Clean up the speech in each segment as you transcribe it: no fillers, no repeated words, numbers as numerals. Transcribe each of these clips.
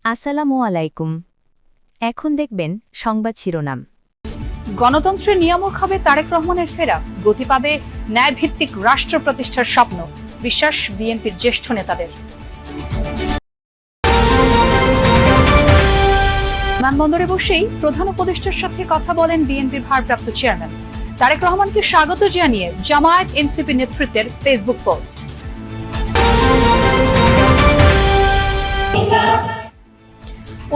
আসসালামু আলাইকুম। এখন দেখবেন সংবাদ শিরোনাম। গণতন্ত্রের নিয়ামক হবে তারেক রহমানের ফেরা, গতি পাবে ন্যায়ভিত্তিক রাষ্ট্র প্রতিষ্ঠার স্বপ্ন, বিশ্বাস বিএনপির জ্যেষ্ঠ নেতাদের। বিমানবন্দরে বসেই প্রধান উপদেষ্টার সাথে কথা বলেন বিএনপির ভারপ্রাপ্ত চেয়ারম্যান। তারেক রহমানকে স্বাগত জানিয়ে জামায়াত এনসিপি নেতৃত্বের ফেসবুক পোস্ট।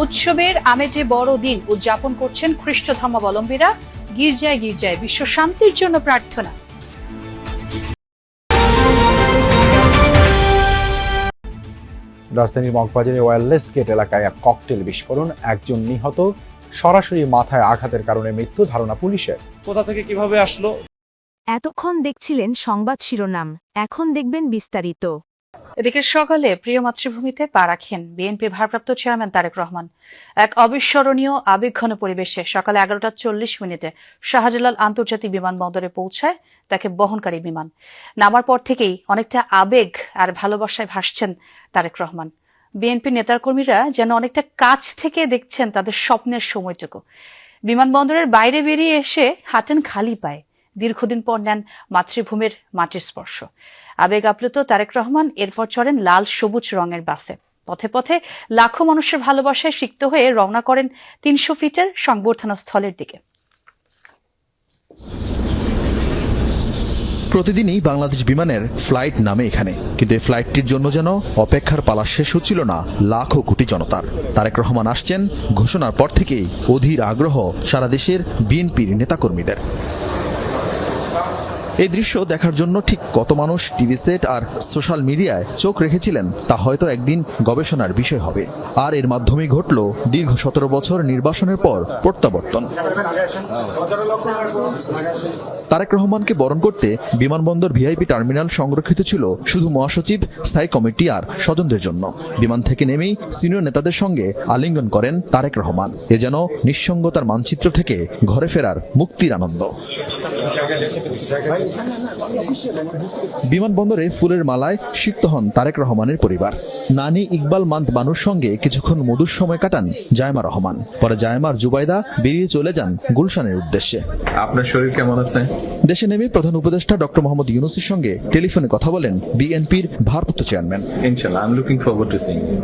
উৎসবের আমেজে বড় দিন উদযাপন করছেন খ্রিস্ট ধর্মাবলম্বীরা। গির্জায় গির্জায় বিশ্ব শান্তির জন্য প্রার্থনা। রাজধানীর মগবাজারের ওয়্যারলেস গেট এলাকায় এক ককটেল বিস্ফোরণ, একজন নিহত, সরাসরি মাথায় আঘাতের কারণে মৃত্যু ধারণা পুলিশের। কোথা থেকে কিভাবে আসলো? এতক্ষণ দেখছিলেন সংবাদ শিরোনাম, এখন দেখবেন বিস্তারিত। এদিকে সকালে প্রিয় মাতৃভূমিতে পা রাখেন বিএনপির ভারপ্রাপ্ত চেয়ারম্যান তারেক রহমান। এক অবিস্মরণীয় আবেগঘন পরিবেশে সকালে 11:40 শাহজালাল আন্তর্জাতিক বিমানবন্দরে পৌঁছায় তাকে বহনকারী বিমান। নামার পর থেকেই অনেকটা আবেগ আর ভালোবাসায় ভাসছেন তারেক রহমান। বিএনপির নেতাকর্মীরা যেন অনেকটা কাছ থেকে দেখছেন তাদের স্বপ্নের সময়টুকু। বিমানবন্দরের বাইরে বেরিয়ে এসে হাঁটেন খালি পায়ে, দীর্ঘদিন পর নেন মাতৃভূমির মাটির স্পর্শ। আবেগ আপ্লুত তারেক রহমান এরপর চড়েন লাল সবুজ রঙের বাসে। পথে পথে লাখো মানুষের ভালোবাসায় সিক্ত হয়ে রওনা করেন 300 ফিটের সংবর্ধনা স্থলের দিকে। প্রতিদিনই বাংলাদেশ বিমানের ফ্লাইট নামে এখানে, কিন্তু এই ফ্লাইটটির জন্য যেন অপেক্ষার পালা শেষ হচ্ছিল না লাখো কোটি জনতার। তারেক রহমান আসছেন ঘোষণার পর থেকেই অধীর আগ্রহ সারা দেশের বিএনপির নেতাকর্মীদের। এই দৃশ্য দেখার জন্য ঠিক কত মানুষ টিভি সেট আর সোশ্যাল মিডিয়ায় চোখ রেখেছিলেন তা হয়তো একদিন গবেষণার বিষয় হবে। আর এর মাধ্যমেই ঘটল দীর্ঘ 17 বছর নির্বাসনের পর প্রত্যাবর্তন। তারেক রহমানকে বরণ করতে বিমানবন্দর ভিআইপি টার্মিনাল সংরক্ষিত ছিল শুধু মহাসচিব, স্থায়ী কমিটি আর স্বজনদের জন্য। বিমান থেকে নেমেই সিনিয়র নেতাদের সঙ্গে আলিঙ্গন করেন তারেক রহমান। এ যেন নিঃসঙ্গতার মানচিত্র থেকে ঘরে ফেরার মুক্তির আনন্দ। বিমানবন্দরে ফুলের মালায় সিক্ত হন তারেক রহমানের পরিবার। নানি ইকবাল মান্ত বানুর সঙ্গে কিছুক্ষণ মধুর সময় কাটান জায়মা রহমান। পরে জায়মার জুবাইদা বেরিয়ে চলে যান গুলশানের উদ্দেশ্যে। আপনার শরীর কেমন আছে? দেশে নেমে প্রধান উপদেষ্টা ডক্টর মোহাম্মদ ইউনূসের সঙ্গে টেলিফোনে কথা বলেন বিএনপির ভারপ্রাপ্ত চেয়ারম্যান। ইনশাআল্লাহ, I am looking forward to seeing you.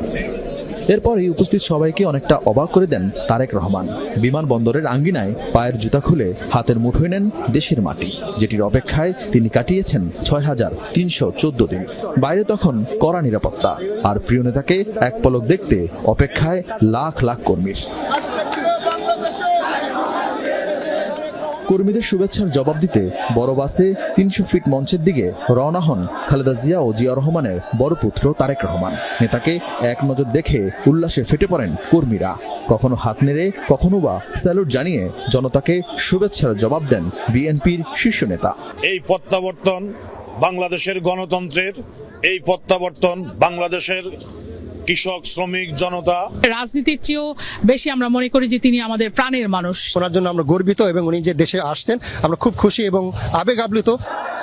এরপরই উপস্থিত সবাইকে অনেকটা অবাক করে দেন তারেক রহমান। বিমানবন্দরের আঙ্গিনায় পায়ের জুতা খুলে হাতের মুঠোয় নেন দেশের মাটি, যেটির অপেক্ষায় তিনি কাটিয়েছেন 6314 দিন। বাইরে তখন কড়া নিরাপত্তা, আর প্রিয় নেতাকে এক পলক দেখতে অপেক্ষায় লাখ লাখ কর্মীর। কর্মীদের শুভেচ্ছার জবাব দিতে বড় বাসে 300 ফিট মঞ্চের দিকে রওনা হন খালেদা জিয়া ও জিয়া রহমানের বড় পুত্র তারেক রহমান। নেতাকে এক নজর দেখে উল্লাসে ফেটে পড়েন কর্মীরা, কখনো হাত নেড়ে, কখনো বা স্যালুট জানিয়ে জনতাকে শুভেচ্ছার জবাব দেন বিএনপির শীর্ষ নেতা। এই প্রত্যাবর্তন বাংলাদেশের গণতন্ত্রের, এই প্রত্যাবর্তন বাংলাদেশের কৃষক, শ্রমিক, জনতা। রাজনীতির চেয়েও বেশি আমরা মনে করি যে তিনি আমাদের প্রাণের মানুষ। ওনার জন্য আমরা গর্বিত এবং উনি যে দেশে আসছেন আমরা খুব খুশি এবং আবেগ আপ্লুত।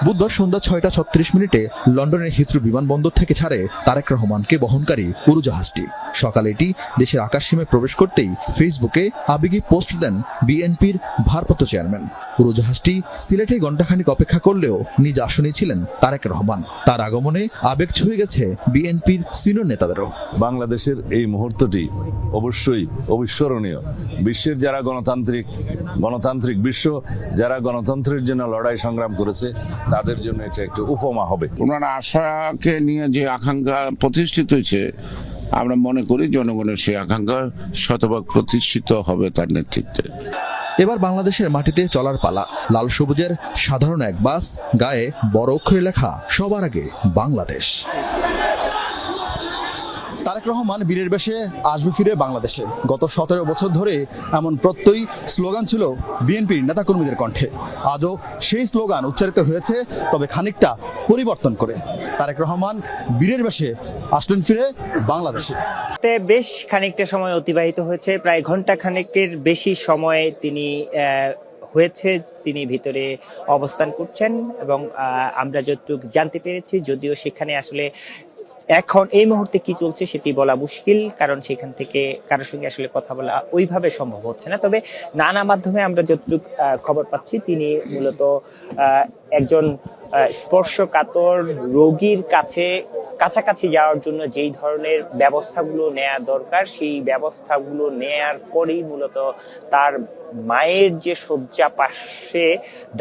বুধবার সন্ধ্যা 6:36 লন্ডনের হিথ্রো বিমানবন্দর থেকে ছাড়ে তারেক রহমানকে বহনকারী উড়োজাহাজটি। সকালে এটি দেশের আকাশসীমায় প্রবেশ করতেই ফেসবুকে আবেগী পোস্ট দেন বিএনপির ভারপ্রাপ্ত চেয়ারম্যান। উড়োজাহাজটি সিলেটে ঘণ্টাখানিক অপেক্ষা করলেও নিজ আসনে ছিলেন তারেক রহমান। তার আগমনে আবেগ ছুঁয়ে গেছে বিএনপির সিনিয়র নেতাদেরও। বাংলাদেশের এই মুহূর্তটি অবশ্যই অবিস্মরণীয়। বিশ্বের যারা গণতান্ত্রিক বিশ্ব, যারা গণতন্ত্রের জন্য লড়াই সংগ্রাম করেছে, তাদের জন্য এটা একটা উপমা হবে। ওনারা আশাকে নিয়ে যে আকাঙ্ক্ষা প্রতিষ্ঠিত হয়েছে, আমরা মনে করি জনগণের সেই আকাঙ্ক্ষা শতভাগ প্রতিষ্ঠিত হবে তার নেতৃত্বে। এবার বাংলাদেশের মাটিতে চলার পালা। লাল সবুজের সাধারণ এক বাস, গায়ে বড় অক্ষরে লেখা সবার আগে বাংলাদেশ। তারেক রহমান বীরের বেশে আসবে ফিরে বাংলাদেশে। গত 17 বছর ধরে এমন প্রত্যয়ী স্লোগান ছিল বিএনপির নেতাকর্মীদের কণ্ঠে। আজও সেই স্লোগান উচ্চারিত হয়েছে, তবে খানিকটা পরিবর্তন করে। তারেক রহমান বীরের বেশে আসলেন ফিরে বাংলাদেশে। বেশ খানিকটা সময় অতিবাহিত হয়েছে, প্রায় ঘন্টা খানেকের বেশি সময় তিনি ভিতরে অবস্থান করছেন এবং আমরা যতটুকু জানতে পেরেছি, যদিও সেখানে আসলে এখন এই মুহূর্তে কি চলছে সেটি বলা মুশকিল, কারণ সেখান থেকে কারোর সঙ্গে আসলে কথা বলা ওইভাবে সম্ভব হচ্ছে না। তবে নানা মাধ্যমে আমরা যতটুকু খবর পাচ্ছি, তিনি মূলত একজন স্পর্শকাতর রোগীর কাছাকাছি যাওয়ার জন্য যেই ধরনের ব্যবস্থাগুলো নেওয়া দরকার, সেই ব্যবস্থাগুলো নেয়ার পরেই মূলত তার মায়ের যে শয্যা পাশে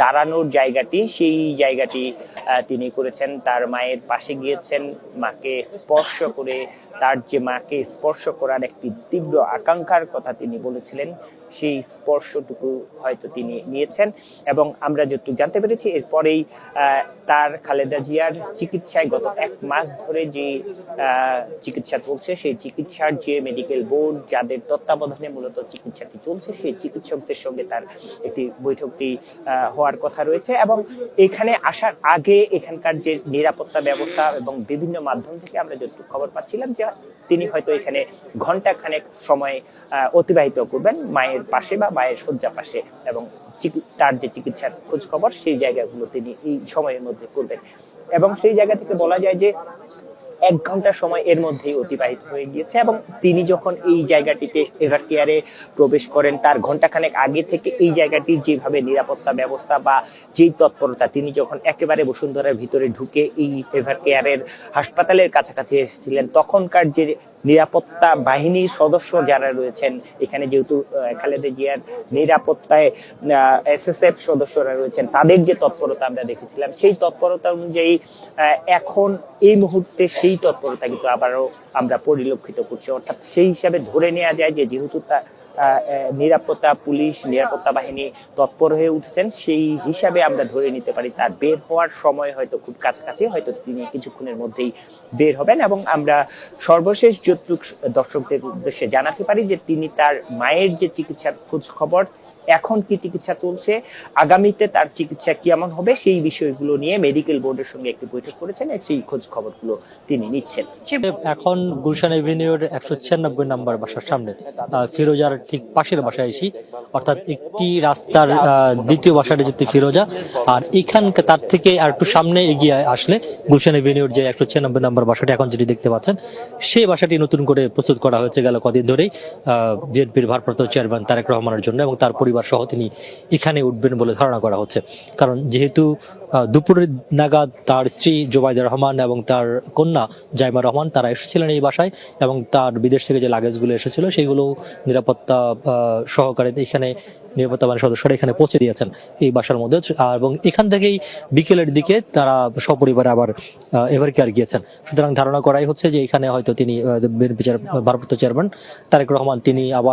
দাঁড়ানোর জায়গাটি, সেই জায়গাটি তিনি করেছেন। তার মায়ের পাশে গিয়েছেন, মাকে স্পর্শ করে, তার যে মাকে স্পর্শ করার একটি তীব্র আকাঙ্ক্ষার কথা তিনি বলেছিলেন, সেই স্পর্শটুকু হয়তো তিনি নিয়েছেন। এবং আমরা যতটুকু জানতে পেরেছি, এরপরেই তার খালেদা জিয়ার চিকিৎসায় গত 1 মাস ধরে যে চিকিৎসা চলছে, সেই চিকিৎসার যে মেডিকেল বোর্ড যাদের তত্ত্বাবধানে মূলত চিকিৎসাটি চলছে, সেই চিকিৎসকদের সঙ্গে তার একটি বৈঠকটি হওয়ার কথা রয়েছে। এবং এখানে আসার আগে এখানকার যে নিরাপত্তা ব্যবস্থা এবং বিভিন্ন মাধ্যম থেকে আমরা যতটুকু খবর পাচ্ছিলাম যে তিনি হয়তো এখানে ঘন্টাখানেক সময় অতিবাহিত করবেন মায়ের পাশে বা মায়ের শয্যা পাশে, এবং তার যে চিকিৎসার খোঁজ খবর সেই জায়গাগুলো তিনি এই সময়ের মধ্যে করবেন। এবং সেই জায়গা থেকে বলা যায় যে 1 ঘন্টা সময় এর মধ্যেই অতিবাহিত হয়ে গিয়েছে। এবং তিনি যখন এই জায়গাটিতে এভার কেয়ারে প্রবেশ করেন, তার ঘন্টাখানেক আগে থেকে এই জায়গাটির যেভাবে নিরাপত্তা ব্যবস্থা বা যেই তৎপরতা, তিনি যখন একেবারে বসুন্ধরার ভিতরে ঢুকে এই এভার কেয়ারের হাসপাতালের কাছাকাছি এসেছিলেন, তখনকার যে নিরাপত্তা বাহিনীর সদস্য যারা রয়েছেন এখানে, যেহেতু খালেদা জিয়ার নিরাপত্তায় SSF সদস্যরা রয়েছেন, তাদের যে তৎপরতা আমরা দেখেছিলাম, সেই তৎপরতা অনুযায়ী এখন এই মুহূর্তে সেই তৎপরতা কিন্তু আবারও আমরা পরিলক্ষিত করছি। অর্থাৎ সেই হিসাবে ধরে নেওয়া যায় যে যেহেতু নিরাপত্তা পুলিশ, নিরাপত্তা বাহিনী তৎপর হয়ে উঠেছেন, সেই হিসাবে আমরা ধরে নিতে পারি তার বের হওয়ার সময় হয়তো খুব কাছাকাছি, হয়তো তিনি কিছুক্ষণের মধ্যেই বের হবেন। এবং আমরা সর্বশেষ যতটুকু দর্শকদের উদ্দেশ্যে জানাতে পারি যে তিনি তার মায়ের যে চিকিৎসার খোঁজ খবর, এখন কি চিকিৎসা চলছে, আগামীতে তার চিকিৎসা কেমন হবে, সেই বিষয়গুলো নিয়ে মেডিকেল বোর্ডের সঙ্গে একটি বৈঠক করেছেন, সেই খোঁজ খবরগুলো তিনি নিচ্ছেন। এখন গুলশান এভিনিউর 196 নম্বর বাসার সামনে ফিরোজার ঠিক পাশের বাসায় এসি, অর্থাৎ একটি রাস্তার দ্বিতীয় বাসাটা যেতে ফিরোজা, আর এখানকে তার থেকে আর একটু সামনে এগিয়ে আসলে গুলশান এভিনিউর যে 196 নম্বর বাসাটি এখন যেটি দেখতে পাচ্ছেন, সেই বাসাটি নতুন করে প্রস্তুত করা হয়েছে গেল কদিন ধরেই বিএনপির ভারপ্রাপ্ত চেয়ারম্যান তারেক রহমানের জন্য, এবং তার পরিবার সহ তিনি এখানে উঠবেন বলে ধারণা করা হচ্ছে। কারণ যেহেতু দুপুরের নাগাদ তার স্ত্রী জোবাইদা রহমান এবং তার কন্যা জাইমা রহমান তারা এসেছিলেন এই বাসায়, এবং তার বিদেশ থেকে যে লাগেজগুলো এসেছিল সেগুলো নিরাপত্তা সহকারে এখানে নিরাপত্তা বাহিনীর সদস্যরা এখানে পৌঁছে দিয়েছেন এই বাসার মধ্যে। এবং এখান থেকেই বিকেলের দিকে তারা সপরিবারে আবার এভার কেয়ার গিয়েছেন। সুতরাং ধারণা করাই হচ্ছে যে এখানে হয়তো তিনি ভারপ্রাপ্ত চেয়ারম্যান তারেক রহমান তিনি আবার